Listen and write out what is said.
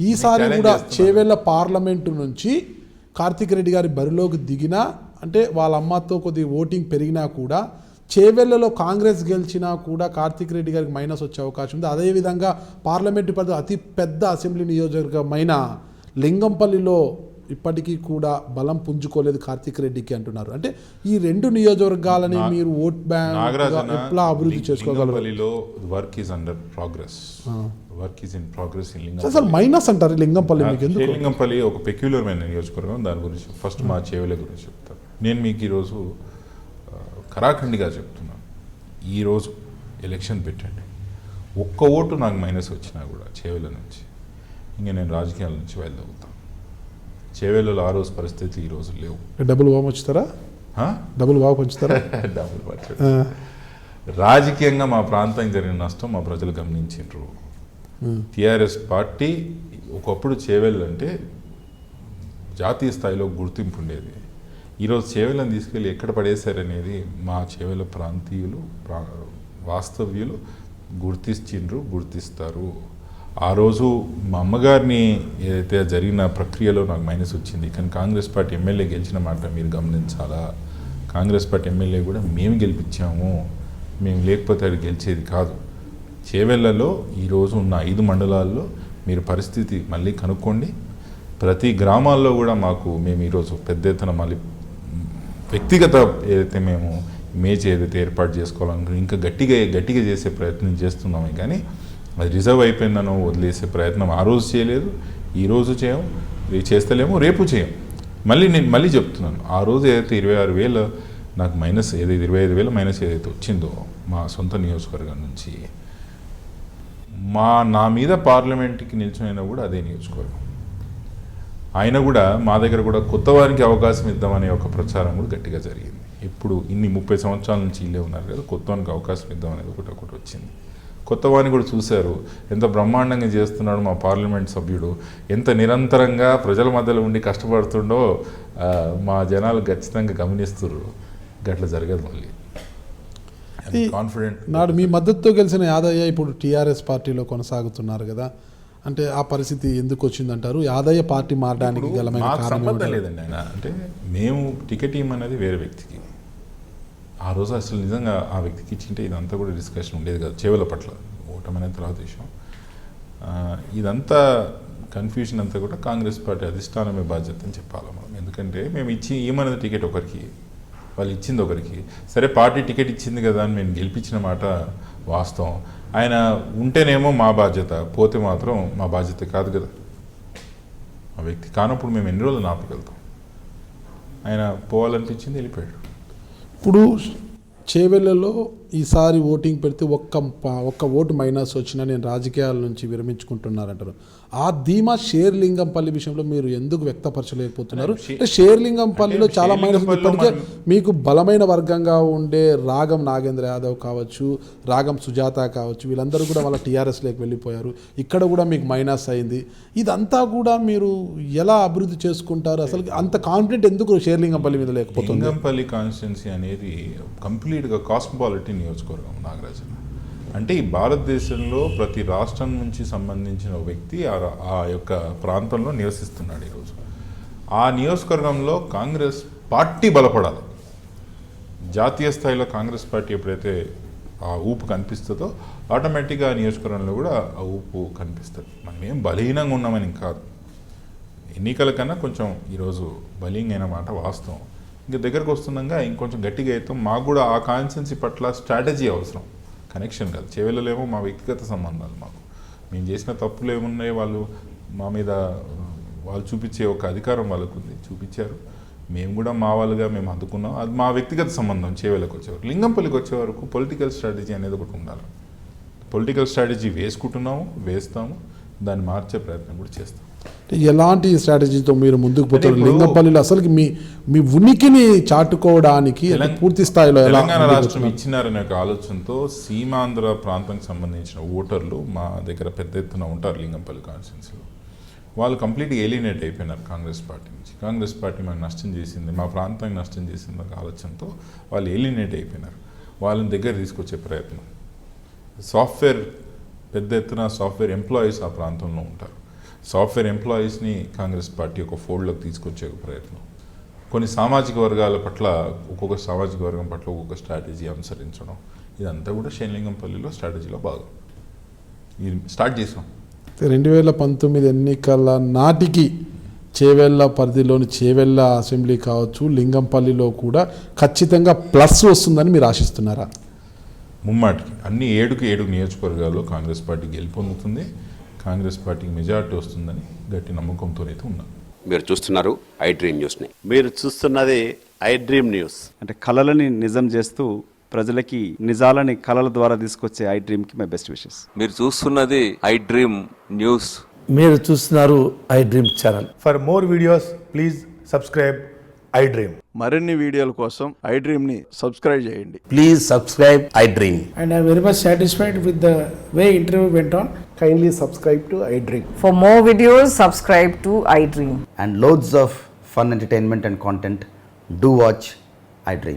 ఈసారి కూడా చేవెళ్ళ పార్లమెంటు నుంచి కార్తిక్ రెడ్డి గారి బరిలోకి దిగినా అంటే వాళ్ళ అమ్మతో కొద్దిగా ఓటింగ్ పెరిగినా కూడా చేవెళ్లలో కాంగ్రెస్ గెలిచినా కూడా కార్తిక్ రెడ్డి గారికి మైనస్ వచ్చే అవకాశం ఉంది. అదేవిధంగా పార్లమెంటు పరిధి అతి పెద్ద అసెంబ్లీ నియోజకవర్గమైన లింగంపల్లిలో ఇప్పటికీ కూడా బలం పుంజుకోలేదు కార్తిక్ రెడ్డికి అంటున్నారు. అంటే ఈ రెండు నియోజకవర్గాలని మీరు ఓట్ బ్యాంక్ ఎట్లా అభివృద్ధి చేసుకోగలరు? Work is under progress, work is in progress in Lingampally. అసలు మైనస్ అంటారు లింగంపల్లి మీకు ఎందుకు? లింగంపల్లి ఒక పెక్యులర్మైన నియోజకవర్గం. దాని గురించి ఫస్ట్ మా చేవెళ్ళ గురించి చెప్తాను. నేను మీకు ఈరోజు కరాఖండిగా చెప్తున్నాను, ఈరోజు ఎలక్షన్ పెట్టండి, ఒక్క ఓటు నాకు మైనస్ వచ్చినా కూడా చేవెళ్ళ నుంచి ఇంకా నేను రాజకీయాల నుంచి వెళ్ళవుతాను. చేవెళ్ళలో ఆ రోజు పరిస్థితి ఈ రోజు లేవు. డబ్బులు బాగా పంచుతారా? డబ్బులు బాగా పంచుతారా? డబ్బులు పంచు. రాజకీయంగా మా ప్రాంతానికి జరిగిన నష్టం మా ప్రజలు గమనించారు. టీఆర్ఎస్ పార్టీ ఒకప్పుడు చేవెళ్ళ అంటే జాతీయ స్థాయిలో గుర్తింపు ఉండేది. ఈరోజు చేవెళ్ళని తీసుకెళ్ళి ఎక్కడ పడేశారనేది మా చేవెళ్ళ ప్రాంతీయులు వాస్తవ్యులు గుర్తిస్తారు. ఆ రోజు మా అమ్మగారిని ఏదైతే జరిగిన ప్రక్రియలో నాకు మైనస్ వచ్చింది, కానీ కాంగ్రెస్ పార్టీ ఎమ్మెల్యే గెలిచిన మాట మీరు గమనించాలా. కాంగ్రెస్ పార్టీ ఎమ్మెల్యే కూడా మేము గెలిపించాము, మేము లేకపోతే అది గెలిచేది కాదు. చేవెళ్ళలో ఈరోజు ఉన్న 5 మండలాల్లో మీరు పరిస్థితి మళ్ళీ కనుక్కోండి. ప్రతి గ్రామాల్లో కూడా మేము ఈరోజు పెద్ద ఎత్తున మళ్ళీ వ్యక్తిగత ఏదైతే మేము ఇమేజ్ ఏదైతే ఏర్పాటు చేసుకోవాలనుకుని ఇంకా గట్టిగా చేసే ప్రయత్నం చేస్తున్నామే, కానీ అది రిజర్వ్ అయిపోయిందనో వదిలేసే ప్రయత్నం ఆ రోజు చేయలేదు, ఈ రోజు చేయము, చేస్తలేము, రేపు చేయం. నేను మళ్ళీ చెప్తున్నాను, ఆ రోజు ఏదైతే 26,000 నాకు మైనస్ ఏదైతే 25,000 మైనస్ ఏదైతే వచ్చిందో మా సొంత నియోజకవర్గం నుంచి, నా మీద పార్లమెంట్కి నిల్చొని కూడా అదే నియోజకవర్గం. ఆయన కూడా మా దగ్గర కూడా కొత్త వారికి అవకాశం ఇద్దామనే ఒక ప్రచారం కూడా గట్టిగా జరిగింది. ఇప్పుడు ఇన్ని 30 సంవత్సరాల నుంచి ఇల్లే ఉన్నారు కదా, కొత్త వానికి అవకాశం ఇద్దాం అనేది ఒకటి వచ్చింది. కొత్త వారిని కూడా చూశారు, ఎంత బ్రహ్మాండంగా చేస్తున్నాడు మా పార్లమెంట్ సభ్యుడు, ఎంత నిరంతరంగా ప్రజల మధ్యలో ఉండి కష్టపడుతుండో మా జనాలు ఖచ్చితంగా గమనిస్తున్నారు. గట్ల జరగదు మళ్ళీ. కాన్ఫిడెంట్ నాడు మీ మద్దతుతో గెలిచిన యాదయ్య ఇప్పుడు టీఆర్ఎస్ పార్టీలో కొనసాగుతున్నారు కదా, అంటే ఆ పరిస్థితి ఎందుకు వచ్చిందంటారు? యాదయ్య పార్టీ మారడానికి గలమైన సంబంధం లేదండి. ఆయన అంటే మేము టికెట్ ఇవ్వమనేది వేరే వ్యక్తికి, ఆ రోజు అసలు నిజంగా ఆ వ్యక్తికి ఇచ్చింటే ఇదంతా కూడా డిస్కషన్ ఉండేది కాదు. చేవెళ్ళ పట్ల ఓటమనే తర్వాత విషయం. ఇదంతా కన్ఫ్యూజన్ అంతా కూడా కాంగ్రెస్ పార్టీ అధిష్టానమే బాధ్యత అని చెప్పాలి మనం. ఎందుకంటే మేము ఇవ్వమనేది టికెట్ ఒకరికి, వాళ్ళు ఇచ్చింది ఒకరికి. సరే పార్టీ టికెట్ ఇచ్చింది కదా అని మేము గెలిపించిన మాట వాస్తవం. ఆయన ఉంటేనేమో మా బాధ్యత, పోతే మాత్రం మా బాధ్యత కాదు కదా. ఆ వ్యక్తి కానప్పుడు మేము ఎన్ని రోజులు ఆపగలుగుతాం? ఆయన పోవాలనిపించింది, వెళ్ళిపోయాడు. ఇప్పుడు చేవెళ్ళలో ఈసారి ఓటింగ్ పెడితే ఒక్క ఓటు మైనస్ వచ్చినా నేను రాజకీయాల నుంచి విరమించుకుంటున్నారంటారు. ఆ ధీమా షేర్లింగంపల్లి విషయంలో మీరు ఎందుకు వ్యక్తపరచలేకపోతున్నారు? షేర్లింగంపల్లిలో చాలా మైనస్ ఇప్పటికే మీకు బలమైన వర్గంగా ఉండే రాగం నాగేంద్ర యాదవ్ కావచ్చు, రాగం సుజాత కావచ్చు, వీళ్ళందరూ కూడా వాళ్ళ టీఆర్ఎస్లోకి వెళ్ళిపోయారు. ఇక్కడ కూడా మీకు మైనస్ అయింది. ఇదంతా కూడా మీరు ఎలా అభివృద్ధి చేసుకుంటారు? అసలు అంత కాన్ఫిడెంట్ ఎందుకు షేర్లింగంపల్లి మీద లేకపోతుంది? లింగంపల్లి కాన్స్టిట్యున్సీ అనేది కంప్లీట్గా కాస్మోపాలిటన్ నియోజకవర్గం నాగరాజన్. అంటే ఈ భారతదేశంలో ప్రతి రాష్ట్రం నుంచి సంబంధించిన వ్యక్తి ఆ యొక్క ప్రాంతంలో నివసిస్తున్నాడు ఈరోజు. ఆ నియోజకవర్గంలో కాంగ్రెస్ పార్టీ బలపడాలి. జాతీయ స్థాయిలో కాంగ్రెస్ పార్టీ ఎప్పుడైతే ఆ ఊపు కనిపిస్తుందో ఆటోమేటిక్గా ఆ నియోజకవర్గంలో కూడా ఆ ఊపు కనిపిస్తుంది. మనం ఏం బలహీనంగా ఉన్నామని కాదు, ఎన్నికల కన్నా కొంచెం ఈరోజు బలీంగ్ అయిన మాట వాస్తవం. ఇంకా దగ్గరకు వస్తుండగా ఇంకొంచెం గట్టిగా అవుతాం. మాకు కూడా ఆ కాన్స్టిట్యున్సీ పట్ల స్ట్రాటజీ అవసరం, కనెక్షన్ కాదు. చేవెళ్ళలేమో మా వ్యక్తిగత సంబంధాలు, మేము చేసిన తప్పులు ఏమున్నాయి మా మీద వాళ్ళు చూపించే ఒక అధికారం వాళ్ళకు ఉంది, చూపించారు. మేము కూడా మా వాళ్ళుగా మేము అందుకున్నాం. అది మా వ్యక్తిగత సంబంధం. చేవెళ్ళకి వచ్చేవారు, లింగంపల్లికి వచ్చే వరకు పొలిటికల్ స్ట్రాటజీ అనేది ఒకటి ఉండాలి. పొలిటికల్ స్ట్రాటజీ వేస్తాము, దాన్ని మార్చే ప్రయత్నం కూడా చేస్తాం. ఎలాంటి స్ట్రాటజీతో మీరు ముందుకు పోతారు? లింగంపల్లిలో అసలు మీ ఉనికిని చాటుకోవడానికి పూర్తి స్థాయిలో తెలంగాణ రాష్ట్రం ఇచ్చినారనే ఒక ఆలోచనతో సీమాంధ్ర ప్రాంతానికి సంబంధించిన ఓటర్లు మా దగ్గర పెద్ద ఎత్తున ఉంటారు. లింగంపల్లి కాన్స్టిట్యున్సీలో వాళ్ళు కంప్లీట్గా ఏలినేట్ అయిపోయినారు కాంగ్రెస్ పార్టీ నుంచి. కాంగ్రెస్ పార్టీ మాకు నష్టం చేసింది, మా ప్రాంతానికి నష్టం చేసింది ఒక ఆలోచనతో వాళ్ళు ఏలినేట్ అయిపోయినారు. వాళ్ళని దగ్గర తీసుకొచ్చే ప్రయత్నం. పెద్ద ఎత్తున సాఫ్ట్వేర్ ఎంప్లాయీస్ ఆ ప్రాంతంలో ఉంటారు. సాఫ్ట్వేర్ ఎంప్లాయీస్ని కాంగ్రెస్ పార్టీ ఒక ఫోల్డ్లోకి తీసుకొచ్చే ఒక ప్రయత్నం, కొన్ని సామాజిక వర్గాల పట్ల ఒక్కొక్క సామాజిక వర్గం పట్ల ఒక్కొక్క స్ట్రాటజీ అనుసరించడం, ఇదంతా కూడా షేర్లింగంపల్లిలో స్ట్రాటజీలో భాగం. ఇది స్టార్ట్ చేసాం. 2019 ఎన్నికల నాటికి చేవెళ్ళ పరిధిలోని చేవెళ్ళ అసెంబ్లీ కావచ్చు, లింగంపల్లిలో కూడా ఖచ్చితంగా ప్లస్ వస్తుందని మీరు ఆశిస్తున్నారా? ముమ్మాటికి అన్ని 7 నియోజకవర్గాల్లో కాంగ్రెస్ పార్టీ గెలుపొందుతుంది, కాంగ్రెస్ పార్టీకి మెజారిటీ వస్తుందని గట్టి నమ్మకంతో అయితే ఉన్నాం. మీరు చూస్తున్నారు ఐ డ్రీమ్ న్యూస్ని. మీరు చూస్తున్నది ఐ డ్రీమ్ న్యూస్. అంటే కళలని నిజం చేస్తూ ప్రజలకి నిజాలని కళల ద్వారా తీసుకొచ్చే ఐ డ్రీమ్కి మై బెస్ట్ విషెస్. మీరు చూస్తున్నది ఐ డ్రీమ్ న్యూస్. మీరు చూస్తున్నారు I dream channel. For more videos, please subscribe iDream. మరిన్ని వీడియోల కోసం ఐ డ్రీమ్ని సబ్స్క్రైబ్ చేయండి. Please subscribe I dream. And I'm very much satisfied with the way interview went on. Kindly subscribe to iDream. For more videos, subscribe to iDream. And loads of fun entertainment and content. Do watch I Dream.